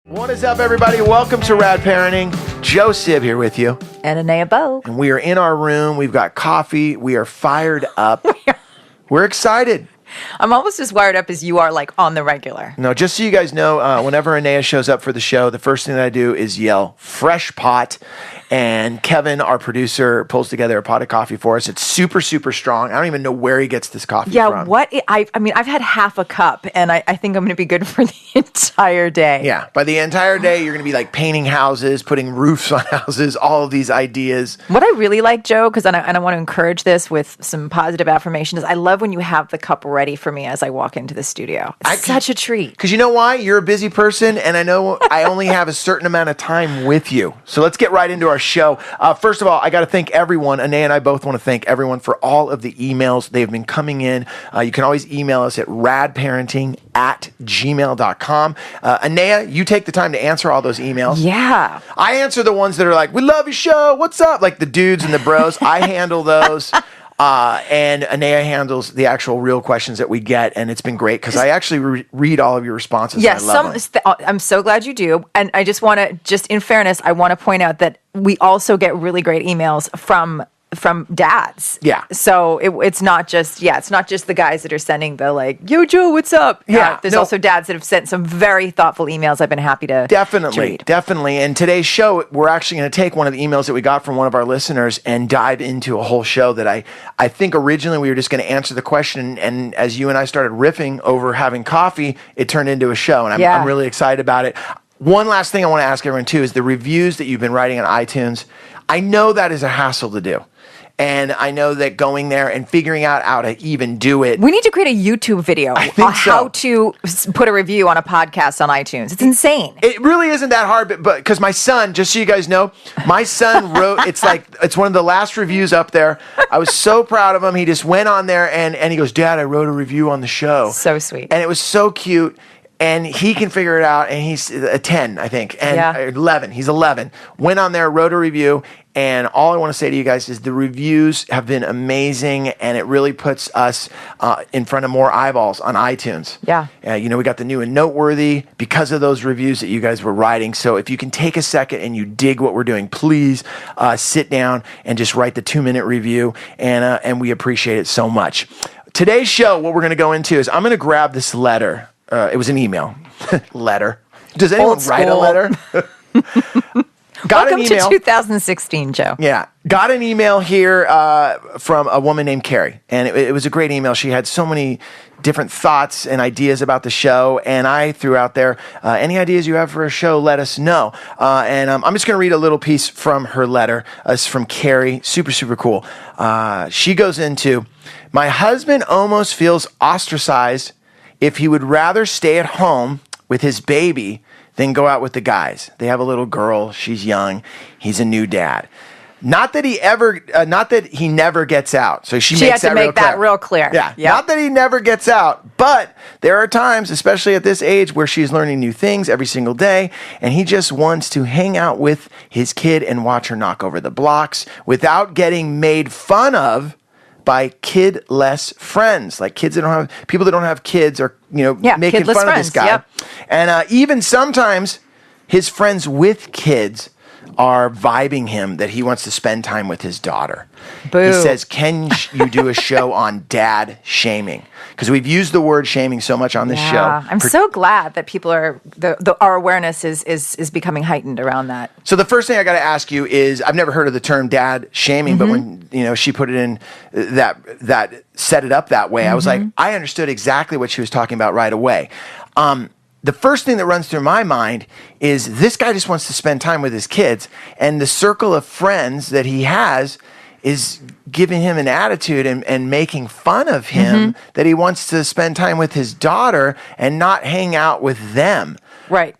What is up, everybody? Welcome to Rad Parenting. Joe Sib here with you. And Anaya Bo. And we are in our room. We've got coffee. We are fired up. We're excited. I'm almost as wired up as you are, like, on the regular. No, just so you guys know, whenever Anaya shows up for the show, the first thing that I do is yell, fresh pot. And Kevin, our producer, pulls together a pot of coffee for us. It's super, super strong. I don't even know where he gets this coffee from. I mean, I've had half a cup, and I think I'm going to be good for the entire day. Yeah, by the entire day, you're going to be like painting houses, putting roofs on houses, all of these ideas. What I really like, Joe, because I want to encourage this with some positive affirmations, I love when you have the cup ready for me as I walk into the studio. It's such a treat. Because you know why? You're a busy person, and I know I only have a certain amount of time with you. So let's get right into our show. First of all, I got to thank everyone. Anaya and I both want to thank everyone for all of the emails. They've been coming in. You can always email us at radparenting@gmail.com. Anaya, you take the time to answer all those emails. Yeah. I answer the ones that are like, we love your show. What's up? Like the dudes and the bros. I handle those. And Anaya handles the actual real questions that we get, and it's been great because I actually read all of your responses. Yes, and I love them. I'm so glad you do. And I just want to, in fairness, I want to point out that we also get really great emails from dads. Yeah. So it's not just the guys that are sending the like, yo, Joe, what's up? Yeah. There's also dads that have sent some very thoughtful emails. I've been happy to read. Definitely. And today's show, we're actually going to take one of the emails that we got from one of our listeners and dive into a whole show that I think originally we were just going to answer the question. And as you and I started riffing over having coffee, it turned into a show. And I'm really excited about it. One last thing I want to ask everyone too is the reviews that you've been writing on iTunes. I know that is a hassle to do. And I know that going there and figuring out how to even do it. We need to create a YouTube video on how to put a review on a podcast on iTunes. It's insane. It really isn't that hard, but because my son, just so you guys know, my son wrote, it's one of the last reviews up there. I was so proud of him. He just went on there and he goes, Dad, I wrote a review on the show. So sweet. And it was so cute. And he can figure it out, and he's a 10, I think, and 11. He's 11. Went on there, wrote a review, and all I want to say to you guys is the reviews have been amazing, and it really puts us in front of more eyeballs on iTunes. Yeah. We got the new and noteworthy because of those reviews that you guys were writing. So if you can take a second and you dig what we're doing, please sit down and just write the 2-minute review, and we appreciate it so much. Today's show, what we're going to go into is I'm going to grab this letter. It was an email. Letter. Does anyone write a letter? Welcome to 2016, Joe. Yeah. Got an email here from a woman named Kerry. And it was a great email. She had so many different thoughts and ideas about the show. And I threw out there, any ideas you have for a show, let us know. And I'm just going to read a little piece from her letter. It's from Kerry. Super, super cool. She goes into, my husband almost feels ostracized if he would rather stay at home with his baby than go out with the guys. They have a little girl. She's young. He's a new dad. Not that he never gets out. So she makes had to make that real clear. Yeah. Yep. Not that he never gets out, but there are times, especially at this age, where she's learning new things every single day, and he just wants to hang out with his kid and watch her knock over the blocks without getting made fun of by kid-less friends, like people that don't have kids are, making fun of this guy. Yep. And even sometimes his friends with kids are vibing him that he wants to spend time with his daughter. Boo. He says, can you do a show on dad shaming? Because we've used the word shaming so much on this show. I'm so glad that people are, our awareness is becoming heightened around that. So the first thing I got to ask you is, I've never heard of the term dad shaming, but when she put it in that set it up that way, I was like, I understood exactly what she was talking about right away. The first thing that runs through my mind is this guy just wants to spend time with his kids, and the circle of friends that he has is giving him an attitude and making fun of him that he wants to spend time with his daughter and not hang out with them. Right.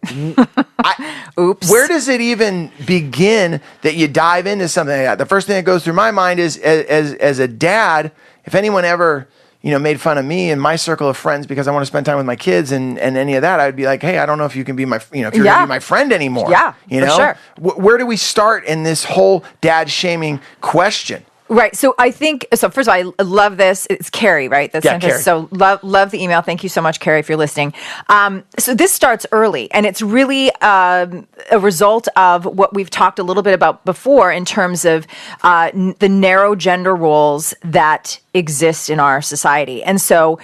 Oops. Where does it even begin that you dive into something like that? The first thing that goes through my mind is, as a dad, if anyone ever made fun of me and my circle of friends because I want to spend time with my kids and any of that, I'd be like, hey, I don't know if you can be my, if you're going to be my friend anymore. Yeah, for sure. Where do we start in this whole dad shaming question? Right. So I think, so first of all, I love this. It's Kerry, right? That's Kerry. So love the email. Thank you so much, Kerry, if you're listening. So this starts early, and it's really a result of what we've talked a little bit about before in terms of the narrow gender roles that exist in our society. And so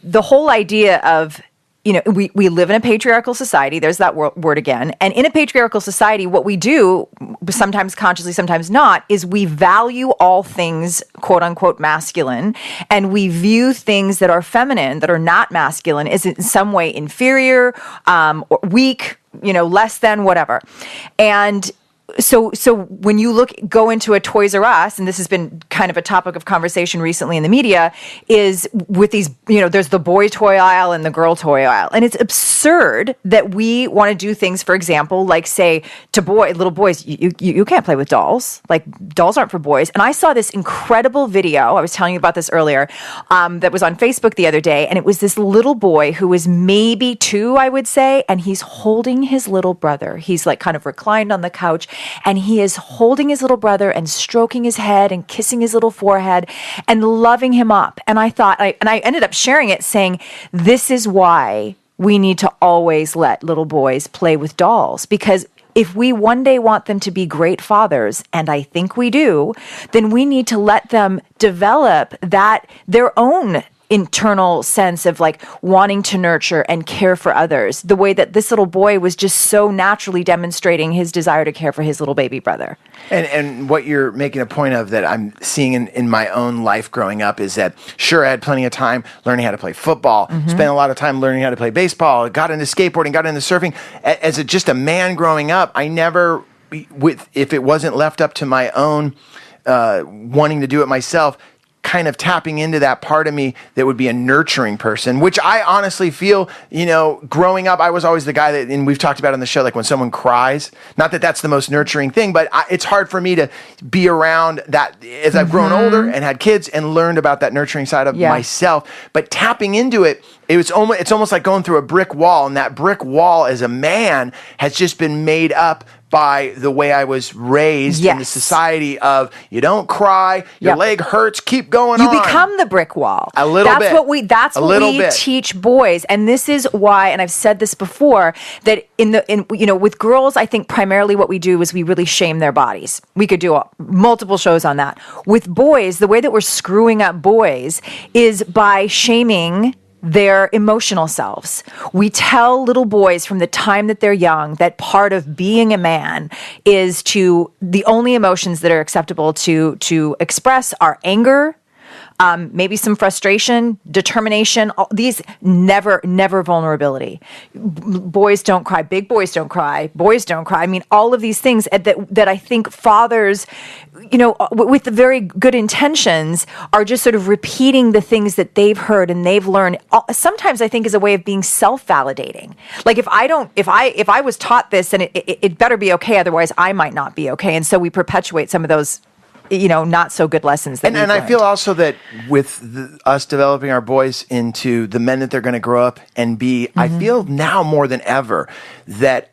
the whole idea of, we live in a patriarchal society. There's that word again. And in a patriarchal society, what we do, sometimes consciously, sometimes not, is we value all things, quote unquote, masculine. And we view things that are feminine, that are not masculine, as in some way inferior, or weak, less than, whatever. And so when you go into a Toys R Us, and this has been kind of a topic of conversation recently in the media, is with these, there's the boy toy aisle and the girl toy aisle. And it's absurd that we want to do things, for example, like say to little boys, you can't play with dolls. Like dolls aren't for boys. And I saw this incredible video, I was telling you about this earlier, that was on Facebook the other day. And it was this little boy who was maybe 2, I would say, and he's holding his little brother. He's like kind of reclined on the couch, and he is holding his little brother and stroking his head and kissing his little forehead and loving him up. And I thought, and I ended up sharing it saying, this is why we need to always let little boys play with dolls, because if we one day want them to be great fathers, and I think we do, then we need to let them develop their own internal sense of like wanting to nurture and care for others, the way that this little boy was just so naturally demonstrating his desire to care for his little baby brother. And what you're making a point of that I'm seeing in my own life growing up is that, sure, I had plenty of time learning how to play football, spent a lot of time learning how to play baseball, got into skateboarding, got into surfing. As just a man growing up, I never, if it wasn't left up to my own wanting to do it myself, kind of tapping into that part of me that would be a nurturing person, which I honestly feel, growing up, I was always the guy that, and we've talked about on the show, like when someone cries, not that that's the most nurturing thing, but it's hard for me to be around that as I've grown older and had kids and learned about that nurturing side of myself. But tapping into it, it's almost like going through a brick wall, and that brick wall as a man has just been made up by the way I was raised in the society of, you don't cry, your leg hurts, keep going on. You become the brick wall. A little bit. That's what we teach boys. And this is why, and I've said this before, that with girls, I think primarily what we do is we really shame their bodies. We could do multiple shows on that. With boys, the way that we're screwing up boys is by shaming their emotional selves. We tell little boys from the time that they're young that part of being a man is the only emotions that are acceptable to express are anger, maybe some frustration, determination, these never vulnerability. Boys don't cry, big boys don't cry, boys don't cry. I mean, all of these things that I think fathers, with the very good intentions, are just sort of repeating the things that they've heard and they've learned. Sometimes I think is a way of being self-validating. Like if I was taught this, then it better be okay, otherwise I might not be okay. And so we perpetuate some of those not so good lessons. And I feel also that with us developing our boys into the men that they're going to grow up and be, I feel now more than ever that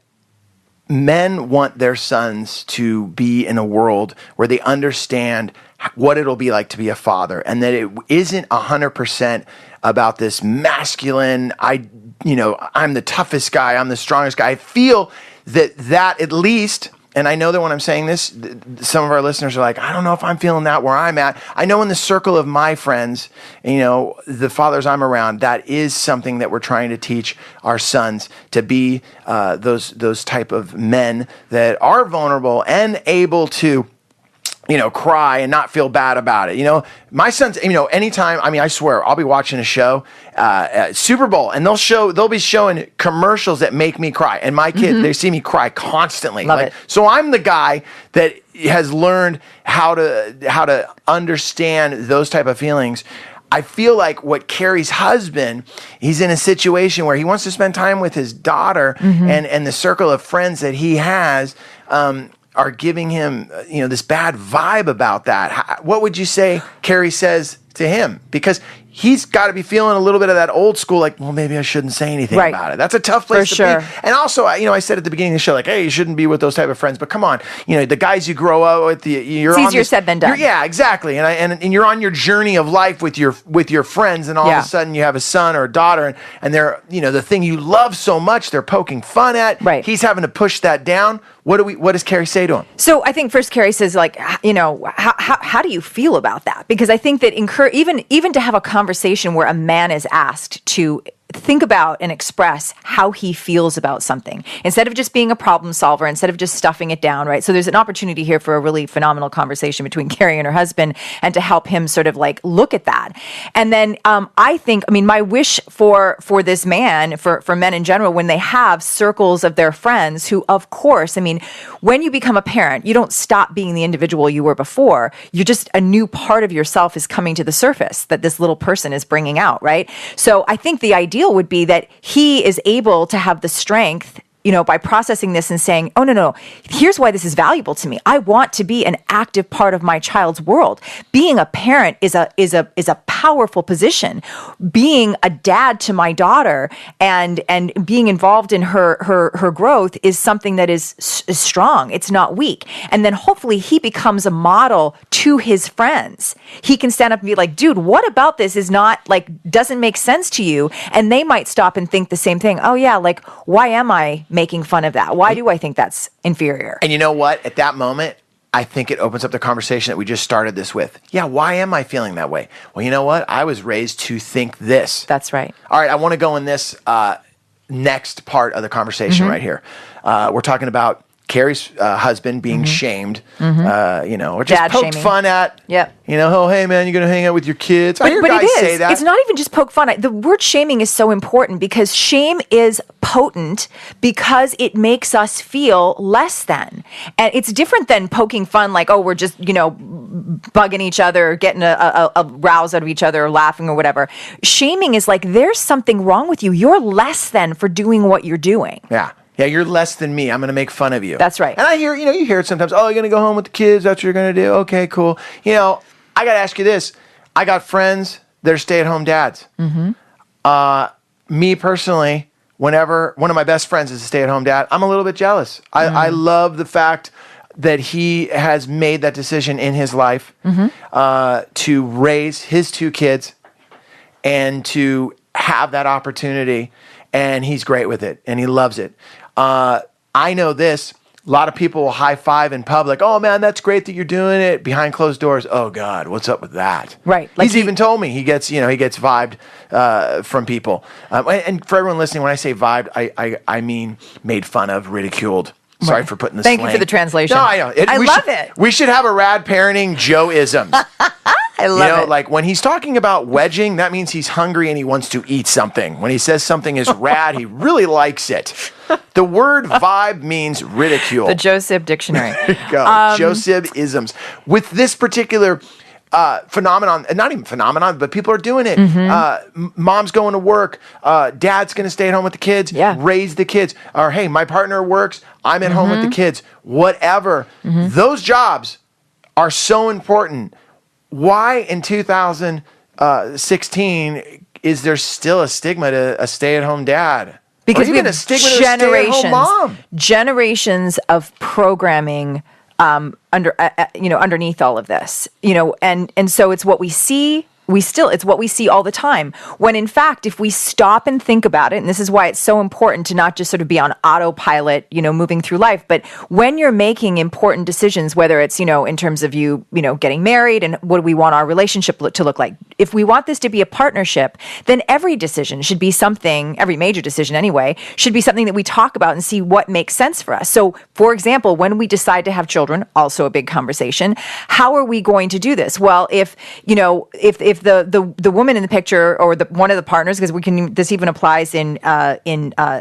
men want their sons to be in a world where they understand what it'll be like to be a father, and that it isn't 100% about this masculine, I'm the toughest guy, I'm the strongest guy. I feel that at least... And I know that when I'm saying this, some of our listeners are like, I don't know if I'm feeling that where I'm at. I know in the circle of my friends, the fathers I'm around, that is something that we're trying to teach our sons, to be those type of men that are vulnerable and able to cry and not feel bad about it. My sons, anytime, I swear, I'll be watching a show, Super Bowl, and they'll be showing commercials that make me cry. And my kids, they see me cry constantly. Love it. So I'm the guy that has learned how to understand those type of feelings. I feel like what Kerry's husband, he's in a situation where he wants to spend time with his daughter, and the circle of friends that he has, are giving him, this bad vibe about that. What would you say Kerry says to him? Because he's got to be feeling a little bit of that old school, like, well, maybe I shouldn't say anything Right. about it. That's a tough place For to sure. be. And also, I said at the beginning of the show, like, hey, you shouldn't be with those type of friends. But come on, the guys you grow up with, you're It's on easier this, said than done. Yeah, exactly. And you're on your journey of life with your friends, and all of a sudden you have a son or a daughter, and they're, the thing you love so much, they're poking fun at. Right. He's having to push that down. What does Kerry say to him? So I think first Kerry says, like, how do you feel about that? Because I think that even to have a conversation where a man is asked to think about and express how he feels about something instead of just being a problem solver, instead of just stuffing it down, right? So there's an opportunity here for a really phenomenal conversation between Kerry and her husband, and to help him sort of like look at that. And then my wish for this man, for men in general, when they have circles of their friends who, of course, when you become a parent, you don't stop being the individual you were before. You're just, a new part of yourself is coming to the surface that this little person is bringing out, right? So I think the ideal would be that he is able to have the strength, by processing this and saying, oh, no, here's why this is valuable to me. I want to be an active part of my child's world. Being a parent is a powerful position. Being a dad to my daughter and being involved in her growth is something that is strong. It's not weak. And then hopefully he becomes a model to his friends. He can stand up and be like, dude, what about this is not, like, doesn't make sense to you? And they might stop and think the same thing. Oh yeah, like, why am I making fun of that? Why do I think that's inferior? And you know what? At that moment, I think it opens up the conversation that we just started this with. Yeah, why am I feeling that way? Well, you know what? I was raised to think this. That's right. All right, I want to go in this next part of the conversation right here. We're talking about Kerry's husband being shamed, or just Dad poked shaming. fun at. Yep. Oh, hey, man, you're going to hang out with your kids. I hear But guys say that. It's not even just poke fun. The word shaming is so important because shame is potent because it makes us feel less than. And it's different than poking fun like, oh, we're just, bugging each other, getting a rouse out of each other, or laughing or whatever. Shaming is like, there's something wrong with you. You're less than for doing what you're doing. Yeah. Yeah, you're less than me. I'm going to make fun of you. That's right. And I hear, you hear it sometimes. Oh, you're going to go home with the kids. That's what you're going to do. Okay, cool. I got to ask you this. I got friends that are stay-at-home dads. Me personally, whenever one of my best friends is a stay-at-home dad, I'm a little bit jealous. I love the fact that he has made that decision in his life to raise his two kids and to have that opportunity. And he's great with it, and he loves it. I know this. A lot of people will high five in public. Oh man, that's great that you're doing it. Behind closed doors, oh God, what's up with that? Right. He's even told me he gets vibed from people. And for everyone listening, when I say vibed, I mean made fun of, ridiculed. Sorry for putting this. Thank you for the translation. No, I know. I love it. We should have a Rad Parenting Joe-isms. I love it. Like when he's talking about wedging, that means he's hungry and he wants to eat something. When he says something is rad, he really likes it. The word vibe means ridicule. The Joe Sib Dictionary. There you go. Joe Sib isms. With this particular phenomenon, not even phenomenon, but people are doing it. Mom's going to work. Dad's going to stay at home with the kids, raise the kids. Or, hey, my partner works. I'm at home with the kids. Whatever. Those jobs are so important. Why in 2016 is there still a stigma to a stay-at-home dad? Because or even a stigma to a stay-at-home mom? Generations of programming underneath all of this, and so it's what we see. It's what we see all the time. When in fact, if we stop and think about it, and this is why it's so important to not just sort of be on autopilot, moving through life, but when you're making important decisions, whether it's, in terms of you getting married and what do we want our relationship to look like? If we want this to be a partnership, then every decision should be something, every major decision anyway, should be something that we talk about and see what makes sense for us. So for example, when we decide to have children, also a big conversation, how are we going to do this? Well, if the woman in the picture or one of the partners, because this even applies in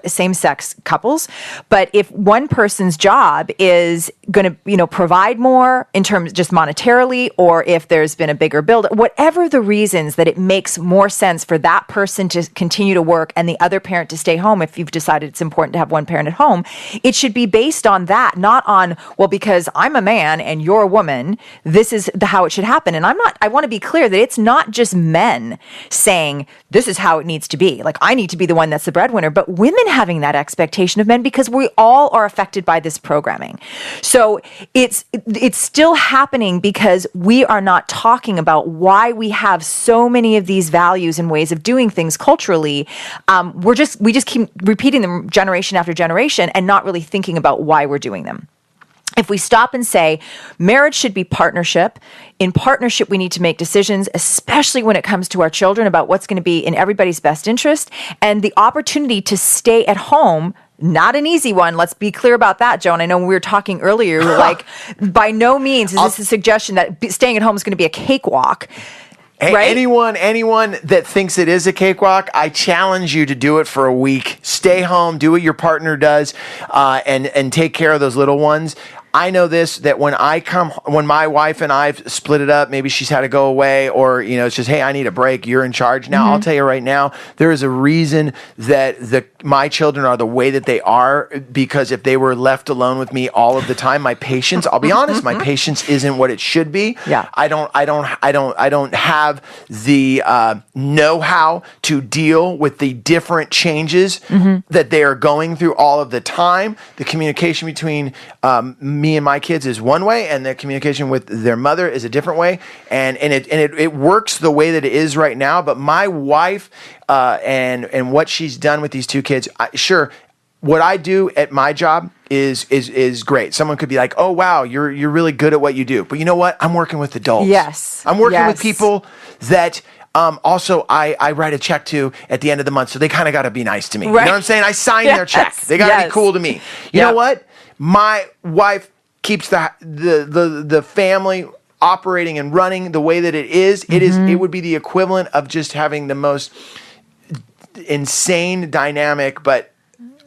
same-sex couples, but if one person's job is going to provide more in terms just monetarily, or if there's been a bigger build, whatever the reason reasons that it makes more sense for that person to continue to work and the other parent to stay home, if you've decided it's important to have one parent at home, it should be based on that, not on, well, because I'm a man and you're a woman, this is how it should happen. And I want to be clear that it's not just men saying this is how it needs to be. Like, I need to be the one that's the breadwinner, but women having that expectation of men, because we all are affected by this programming. So it's still happening because we are not talking about why we have so many of these values and ways of doing things culturally. We just keep repeating them generation after generation and not really thinking about why we're doing them. If we stop and say marriage should be partnership, in partnership we need to make decisions, especially when it comes to our children, about what's going to be in everybody's best interest, and the opportunity to stay at home. Not an easy one. Let's be clear about that, Joan. I know when we were talking earlier, like, by no means is this a suggestion that staying at home is going to be a cakewalk. Right? Anyone that thinks it is a cakewalk, I challenge you to do it for a week. Stay home, do what your partner does, and take care of those little ones. I know this, that when my wife and I've split it up, maybe she's had to go away, or, it's just, hey, I need a break, you're in charge now. I'll tell you right now, there is a reason that my children are the way that they are, because if they were left alone with me all of the time, my patience, I'll be honest, my patience isn't what it should be. Yeah. I don't have the know-how to deal with the different changes that they are going through all of the time. The communication between me and my kids is one way, and the communication with their mother is a different way, and it works the way that it is right now. But my wife and what she's done with these two kids, sure, what I do at my job is great. Someone could be like, "Oh wow, you're really good at what you do," but you know what? I'm working with adults. Yes, I'm working with people that. Also, I write a check to at the end of the month, so they kind of got to be nice to me. Right. You know what I'm saying? I sign their check. They got to be cool to me. You know what? My wife keeps the family operating and running the way that it is. It would be the equivalent of just having the most insane dynamic, but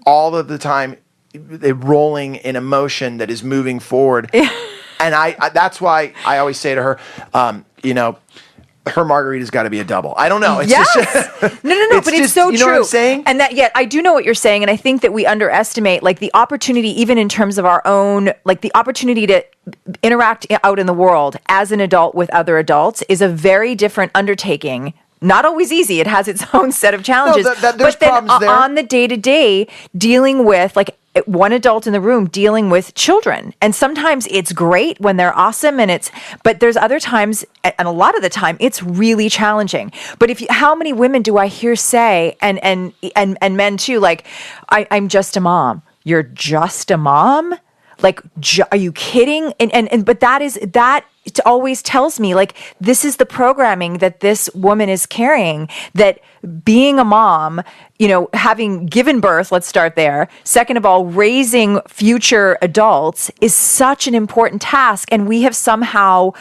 all of the time rolling in emotion that is moving forward. And I that's why I always say to her, her margarita's got to be a double. I don't know. It's just no, but it's so true. You know what I'm saying? And that, I do know what you're saying, and I think that we underestimate, like, the opportunity, even in terms of our own, like, the opportunity to interact out in the world as an adult with other adults is a very different undertaking. Not always easy. It has its own set of challenges. There's but then problems there. On the day-to-day, dealing with, like, one adult in the room dealing with children. And sometimes it's great when they're awesome, but there's other times, and a lot of the time, it's really challenging. But how many women do I hear say, and men too, like, I'm just a mom. You're just a mom? Like, are you kidding? But that it always tells me, like, this is the programming that this woman is carrying, that being a mom, having given birth, let's start there. Second of all, raising future adults is such an important task. And we have somehow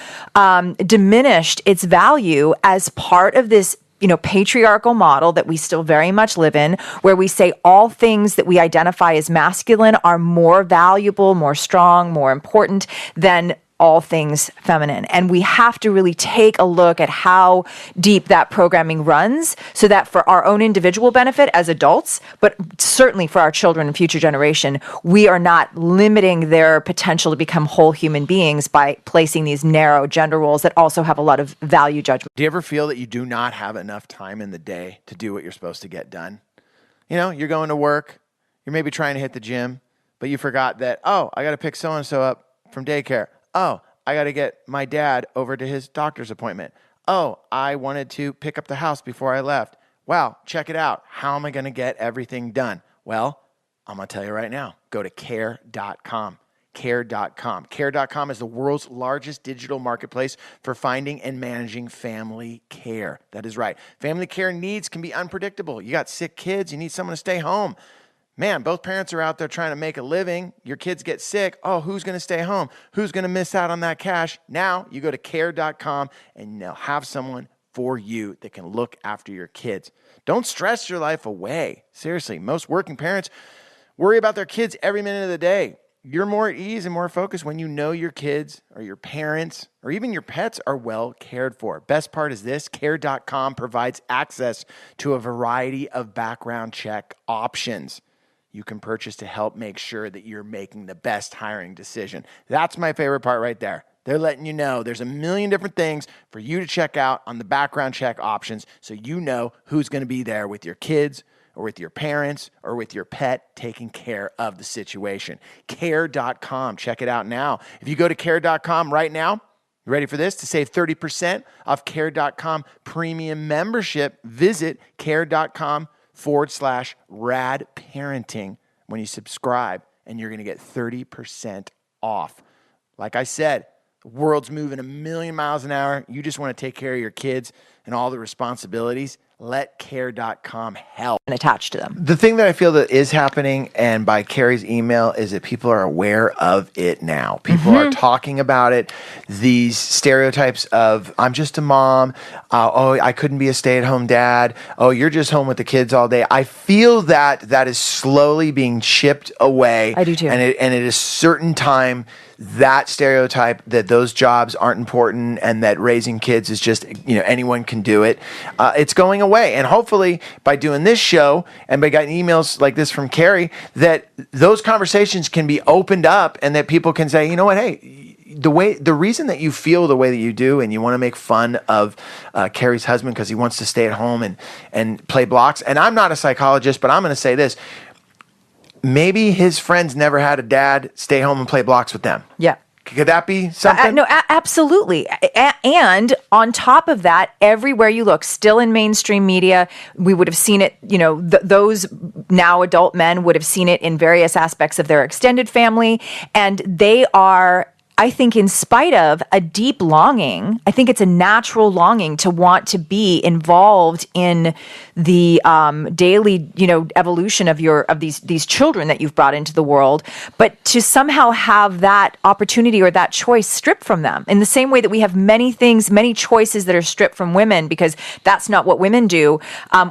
diminished its value as part of this patriarchal model that we still very much live in, where we say all things that we identify as masculine are more valuable, more strong, more important than all things feminine. And we have to really take a look at how deep that programming runs, so that for our own individual benefit as adults, but certainly for our children and future generation, we are not limiting their potential to become whole human beings by placing these narrow gender roles that also have a lot of value judgment. Do you ever feel that you do not have enough time in the day to do what you're supposed to get done? You're going to work, you're maybe trying to hit the gym, but you forgot that, I got to pick so-and-so up from daycare. Oh, I got to get my dad over to his doctor's appointment. Oh, I wanted to pick up the house before I left. Wow, check it out. How am I going to get everything done? Well, I'm going to tell you right now. Go to care.com. Care.com. Care.com is the world's largest digital marketplace for finding and managing family care. That is right. Family care needs can be unpredictable. You got sick kids. You need someone to stay home. Man, both parents are out there trying to make a living. Your kids get sick. Oh, who's going to stay home? Who's going to miss out on that cash? Now you go to care.com and they'll have someone for you that can look after your kids. Don't stress your life away. Seriously, most working parents worry about their kids every minute of the day. you're more at ease and more focused when you know your kids or your parents or even your pets are well cared for. Best part is this, care.com provides access to a variety of background check options you can purchase to help make sure that you're making the best hiring decision. That's my favorite part right there. They're letting you know there's a million different things for you to check out on the background check options so you know who's going to be there with your kids or with your parents or with your pet taking care of the situation. Care.com. Check it out now. If you go to care.com right now, you ready for this? To save 30% off care.com premium membership, visit care.com/rad parenting when you subscribe, and you're going to get 30% off. Like I said, the world's moving a million miles an hour. You just want to take care of your kids and all the responsibilities. Let care.com help. And attached to them. The thing that I feel that is happening, and by Kerry's email, is that people are aware of it now. People are talking about it. These stereotypes of, I'm just a mom. Oh, I couldn't be a stay-at-home dad. Oh, you're just home with the kids all day. I feel that is slowly being chipped away. I do too. And at a certain time, that stereotype that those jobs aren't important and that raising kids is just, anyone can do it. It's going away. And hopefully by doing this show and by getting emails like this from Kerry, that those conversations can be opened up and that people can say, you know what, hey, the reason that you feel the way that you do and you want to make fun of Kerry's husband because he wants to stay at home and play blocks. And I'm not a psychologist, but I'm going to say this. Maybe his friends never had a dad stay home and play blocks with them. Yeah. Could that be something? No, absolutely. And on top of that, everywhere you look, still in mainstream media, we would have seen it, those now adult men would have seen it in various aspects of their extended family. And they are, I think, in spite of a deep longing, I think it's a natural longing to want to be involved in the daily, evolution of these children that you've brought into the world, but to somehow have that opportunity or that choice stripped from them. In the same way that we have many choices that are stripped from women because that's not what women do,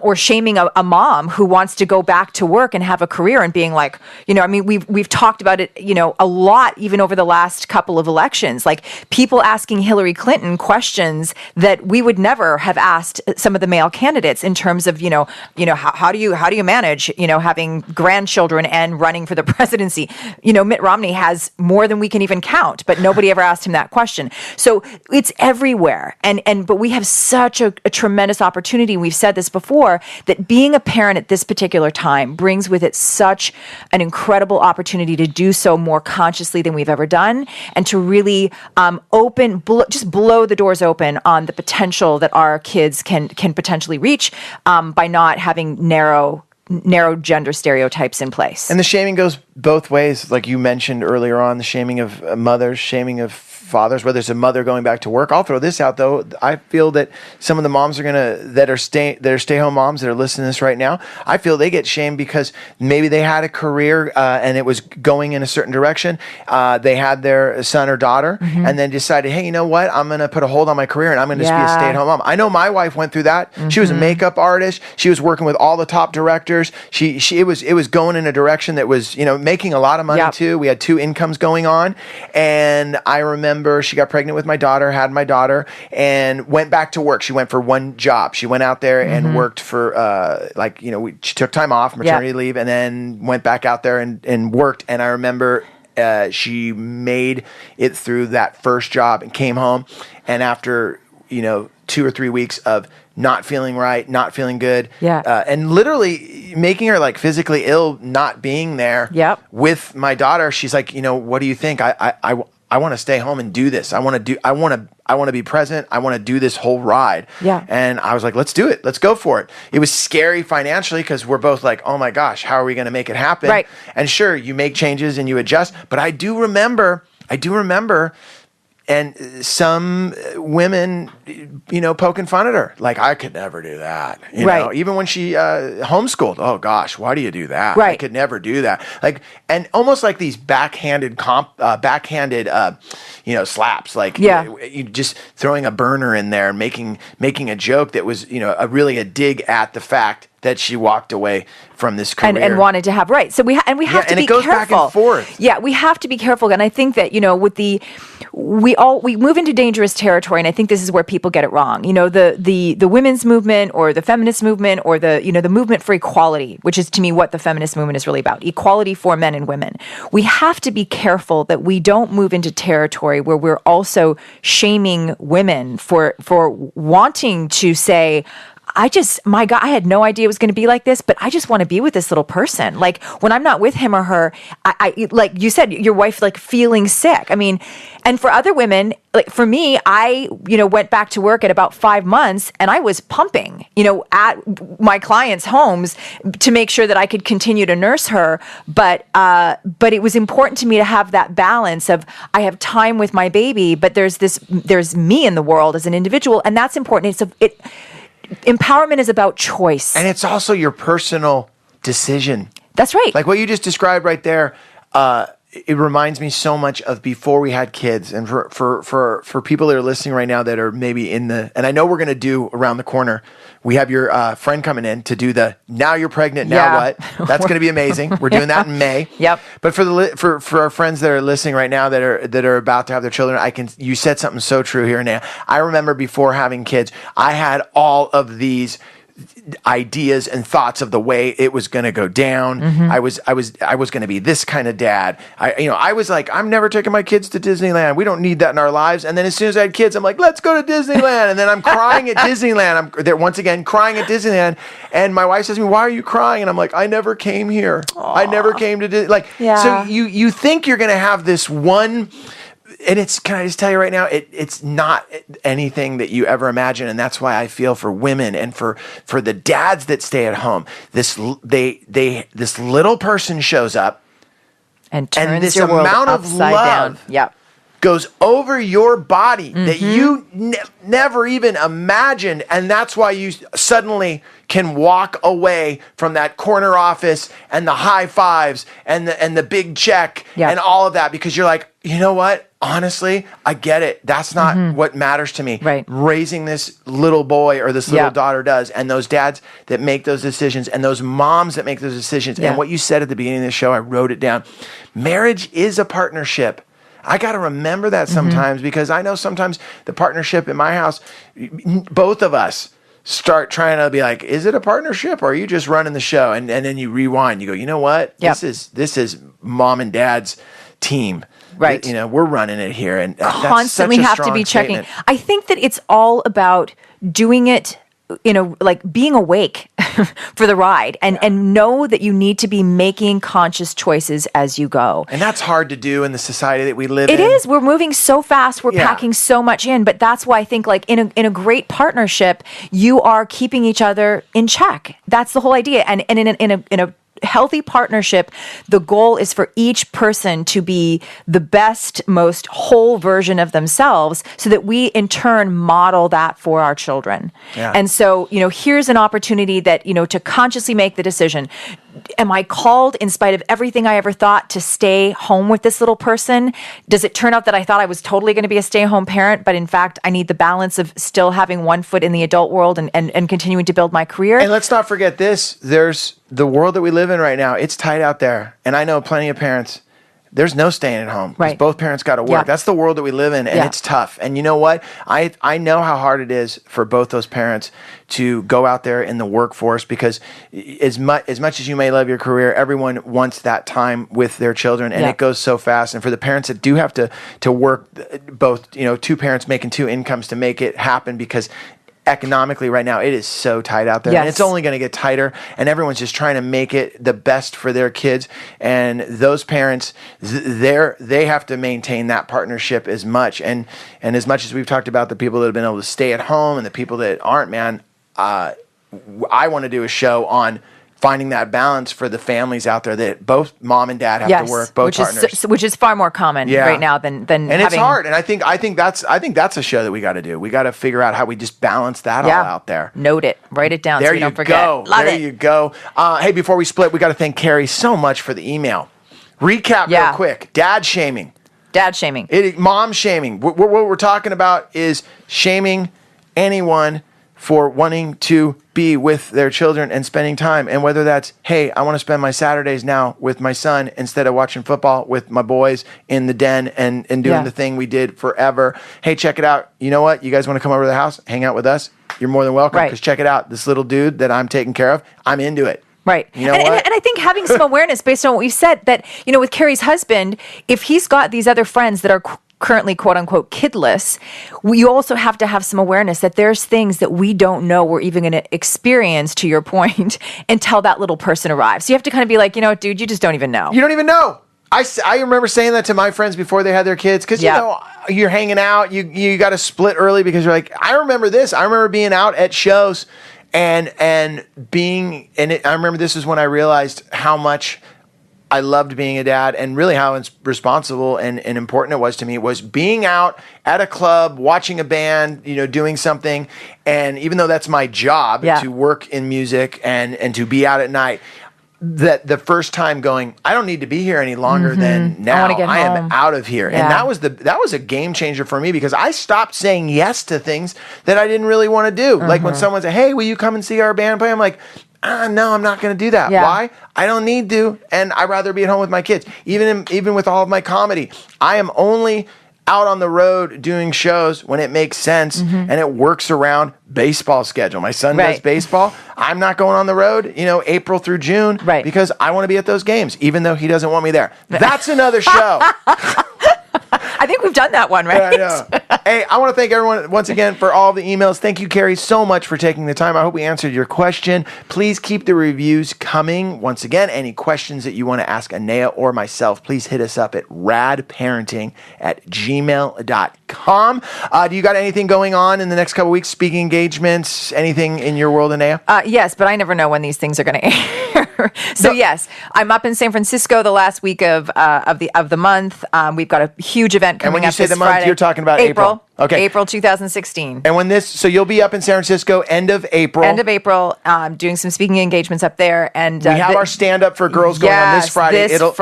or shaming a mom who wants to go back to work and have a career and being like, we've talked about it, a lot, even over the last couple of elections, like people asking Hillary Clinton questions that we would never have asked some of the male candidates in terms of, how do you manage, having grandchildren and running for the presidency? Mitt Romney has more than we can even count, but nobody ever asked him that question. So it's everywhere. But we have such a tremendous opportunity. We've said this before, that being a parent at this particular time brings with it such an incredible opportunity to do so more consciously than we've ever done, and to really just blow the doors open on the potential that our kids can potentially reach by not having narrow gender stereotypes in place. And the shaming goes both ways, like you mentioned earlier on, the shaming of mothers, shaming of fathers, whether it's a mother going back to work. I'll throw this out though. I feel that some of the moms that are stay-home moms that are listening to this right now, I feel they get shamed because maybe they had a career and it was going in a certain direction. They had their son or daughter and then decided, hey, you know what? I'm going to put a hold on my career and I'm going to just be a stay-at-home mom. I know my wife went through that. She was a makeup artist. She was working with all the top directors. It was going in a direction that was, making a lot of money too. We had two incomes going on. And I remember she got pregnant with my daughter, had my daughter, and went back to work. She went for one job. She went out there and worked for, she took time off, maternity leave, and then went back out there and worked. And I remember she made it through that first job and came home. And after, 2 or 3 weeks of not feeling right, not feeling good, and literally making her like physically ill, not being there with my daughter, she's like, what do you think? I want to stay home and do this. I want to be present. I want to do this whole ride. Yeah. And I was like, let's do it. Let's go for it. It was scary financially because we're both like, oh my gosh, how are we going to make it happen? Right. And sure, you make changes and you adjust. But I do remember, and some women, poking fun at her. Like, I could never do that. You know, even when she homeschooled, oh gosh, why do you do that? Right. I could never do that. Like, and almost like these backhanded slaps. Like, you just throwing a burner in there, making a joke that was, really a dig at the fact that she walked away from this career and wanted to have So we have to be careful. And it goes back and forth. Yeah, we have to be careful. And I think that with we move into dangerous territory, and I think this is where people get it wrong. The women's movement or the feminist movement or the movement for equality, which is to me what the feminist movement is really about: equality for men and women. We have to be careful that we don't move into territory where we're also shaming women for wanting to say, my God, I had no idea it was going to be like this, but I just want to be with this little person. Like, when I'm not with him or her, I like you said, your wife, like, feeling sick. I mean, and for other women, like for me, I, went back to work at about 5 months, and I was pumping, at my clients' homes to make sure that I could continue to nurse her. But it was important to me to have that balance of, I have time with my baby, but there's me in the world as an individual, and that's important. Empowerment is about choice. And it's also your personal decision. That's right. Like what you just described right there, it reminds me so much of before we had kids. And for people that are listening right now that are maybe and I know we're going to do around the corner, we have your friend coming in to do now you're pregnant, now what? That's going to be amazing. We're doing that in May. Yep. But for our friends that are listening right now that are about to have their children, you said something so true here now. I remember before having kids, I had all of these ideas and thoughts of the way it was going to go down. Mm-hmm. I was going to be this kind of dad. I was like, I'm never taking my kids to Disneyland. We don't need that in our lives. And then as soon as I had kids, I'm like, let's go to Disneyland. And then I'm crying at Disneyland. I'm there once again crying at Disneyland. And my wife says to me, why are you crying? And I'm like, I never came here. Aww. I never came to Disney. So you think you're going to have this one. And can I just tell you right now, it's not anything that you ever imagine, and that's why I feel for women and for the dads that stay at home. This little person shows up, and turns and this your world amount of upside love down. Yep. goes over your body that you never even imagined, and that's why you suddenly can walk away from that corner office and the high fives and the big check and all of that, because you're like, you know what? Honestly, I get it. That's not what matters to me. Right. Raising this little boy or this little daughter does. And those dads that make those decisions and those moms that make those decisions. And what you said at the beginning of the show, I wrote it down. Marriage is a partnership. I got to remember that sometimes, because I know sometimes the partnership in my house, both of us start trying to be like, is it a partnership or are you just running the show? And then you rewind. You go, you know what? This is mom and dad's team. Right. We're running it here. And constantly that's such a have to strong be checking. statement. I think that it's all about doing it, like being awake for the ride and know that you need to be making conscious choices as you go. And that's hard to do in the society that we live in. It is. We're moving so fast. We're packing so much in. But that's why I think, like, in a great partnership, you are keeping each other in check. That's the whole idea. And in a healthy partnership, the goal is for each person to be the best, most whole version of themselves, so that we in turn model that for our children. Yeah. And so, here's an opportunity that, to consciously make the decision. Am I called, in spite of everything I ever thought, to stay home with this little person? Does it turn out that I thought I was totally going to be a stay-at-home parent, but in fact, I need the balance of still having one foot in the adult world and continuing to build my career? And let's not forget this. There's the world that we live in right now. It's tight out there. And I know plenty of parents, there's no staying at home. Right. Both parents got to work. Yeah. That's the world that we live in, and it's tough. And you know what? I know how hard it is for both those parents to go out there in the workforce, because as much as you may love your career, everyone wants that time with their children, and it goes so fast. And for the parents that do have to work, both, two parents making two incomes to make it happen, because economically right now it is so tight out there, and it's only going to get tighter, and everyone's just trying to make it the best for their kids. And those parents, they have to maintain that partnership as much, and as much as we've talked about the people that have been able to stay at home and the people that aren't, man, I want to do a show on finding that balance for the families out there that both mom and dad have to work, both partners. Which is far more common right now than and it's hard. And I think that's a show that we got to do. We got to figure out how we just balance that all out there. Note it, write it down. There so we don't forget. Go. There you go. Hey, before we split, we got to thank Kerry so much for the email. Recap real quick. Dad shaming. Mom shaming. What we're talking about is shaming anyone for wanting to be with their children and spending time. And whether that's, hey, I want to spend my Saturdays now with my son instead of watching football with my boys in the den and doing the thing we did forever. Hey, check it out. You know what? You guys want to come over to the house, hang out with us? You're more than welcome. Because check it out. This little dude that I'm taking care of, I'm into it. Right. You know what? And I think having some awareness based on what we've said that, with Kerry's husband, if he's got these other friends that are currently quote unquote kidless, we also have to have some awareness that there's things that we don't know we're even going to experience, to your point, until that little person arrives. So you have to kind of be like, dude, you just don't even know. You don't even know. I remember saying that to my friends before they had their kids because, you're hanging out, you got to split early because you're like, I remember this. I remember being out at shows I remember this is when I realized how much I loved being a dad and really how responsible and important it was to me was being out at a club, watching a band, doing something. And even though that's my job to work in music and to be out at night, that the first time going, I don't need to be here any longer than now. I am out of here. Yeah. And that was a game changer for me because I stopped saying yes to things that I didn't really want to do. Like when someone said, hey, will you come and see our band play? I'm like, no, I'm not going to do that. Yeah. Why? I don't need to, and I'd rather be at home with my kids. Even with all of my comedy, I am only out on the road doing shows when it makes sense and it works around baseball schedule. My son does baseball. I'm not going on the road, April through June because I want to be at those games, even though he doesn't want me there. That's another show. I think we've done that one, right? Yeah, I know. Hey, I want to thank everyone once again for all the emails. Thank you, Kerry, so much for taking the time. I hope we answered your question. Please keep the reviews coming. Once again, any questions that you want to ask Anea or myself, please hit us up at radparenting@gmail.com. Do you got anything going on in the next couple weeks? Speaking engagements, anything in your world, Anea? Yes, but I never know when these things are going to air. So yes, I'm up in San Francisco the last week of the month. We've got a huge event coming up. And when you say the month, Friday. You're talking about April. Okay. April 2016. And so you'll be up in San Francisco end of April. Doing some speaking engagements up there. And we have our stand-up for girls going on this Friday. It'll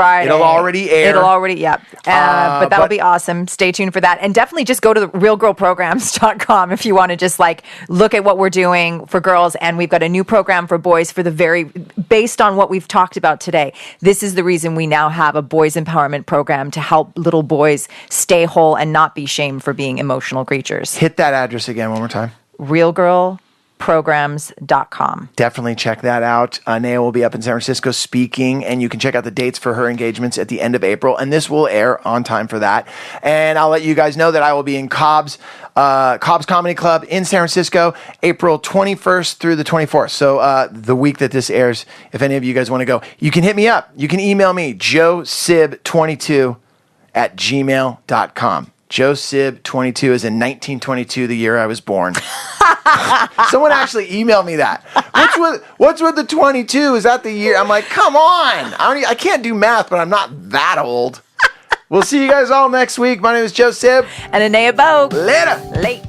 already air. But that'll be awesome. Stay tuned for that. And definitely just go to the realgirlprograms.com if you want to just look at what we're doing for girls. And we've got a new program for boys based on what we've talked about today. This is the reason we now have a boys empowerment program to help little boys stay whole and not be shamed for being emotional creatures. Hit that address again one more time. realgirlprograms.com. Definitely check that out. Anea will be up in San Francisco speaking, and you can check out the dates for her engagements at the end of April, and this will air on time for that. And I'll let you guys know that I will be in Cobb's Comedy Club in San Francisco, April 21st through the 24th. So the week that this airs, if any of you guys want to go, you can hit me up. You can email me, joesib22@gmail.com. JoeSib22 is in 1922, the year I was born. Someone actually emailed me that. What's with the 22? Is that the year? I'm like, come on. I can't do math, but I'm not that old. We'll see you guys all next week. My name is Joe Sib. And Anea Bogue. Later. Late.